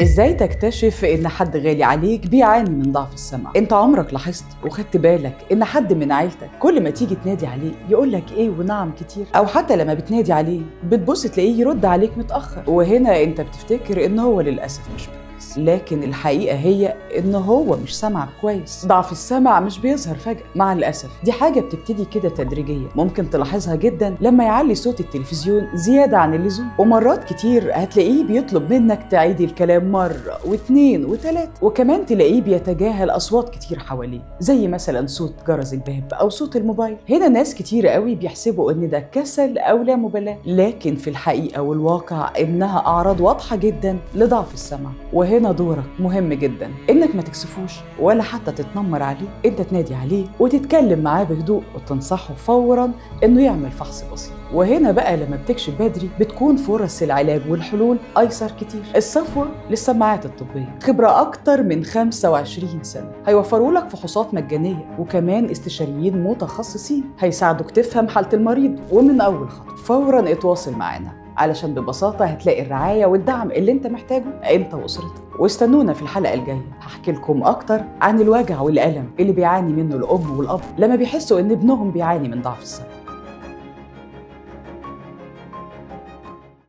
ازاي تكتشف ان حد غالي عليك بيعاني من ضعف السمع؟ انت عمرك لاحظت وخدت بالك ان حد من عيلتك كل ما تيجي تنادي عليه يقولك ايه ونعم كتير، او حتى لما بتنادي عليه بتبص تلاقيه يرد عليك متأخر، وهنا انت بتفتكر ان هو للأسف مش مركز، لكن الحقيقة هي ان هو مش سامعك كويس. ضعف السمع مش بيظهر فجأة، مع الأسف دي حاجة بتبتدي كده تدريجيا، ممكن تلاحظها جدا لما يعلي صوت التلفزيون زيادة عن اللزوم، ومرات كتير هتلاقيه بيطلب منك تعيد الكلام مرة واثنين وثلاثة، وكمان تلاقيه بيتجاهل أصوات كتير حواليه زي مثلا صوت جرس الباب أو صوت الموبايل. هنا ناس كتير قوي بيحسبوا ان ده كسل أو لا مبالاة، لكن في الحقيقة والواقع انها أعراض واضحة جدا لضعف السمع. وهنا دورك مهم جدا انك ما تكسفوش ولا حتى تتنمر عليه، انت تنادي عليه وتتكلم معاه بهدوء وتنصحه فورا انه يعمل فحص بسيط. وهنا بقى لما بتكشف بدري بتكون فرص العلاج والحلول ايسر كتير. الصفوة للسماعات الطبية، خبرة اكتر من 25 سنة، هيوفروا لك فحوصات مجانية وكمان استشاريين متخصصين هيساعدوك تفهم حالة المريض، ومن اول خطوة فورا اتواصل معنا علشان ببساطة هتلاقي الرعاية والدعم اللي انت محتاجه انت واسرتك. واستنونا في الحلقة الجاية، هحكي لكم اكتر عن الوجع والألم اللي بيعاني منه الام والاب لما بيحسوا ان ابنهم بيعاني من ضعف السمع.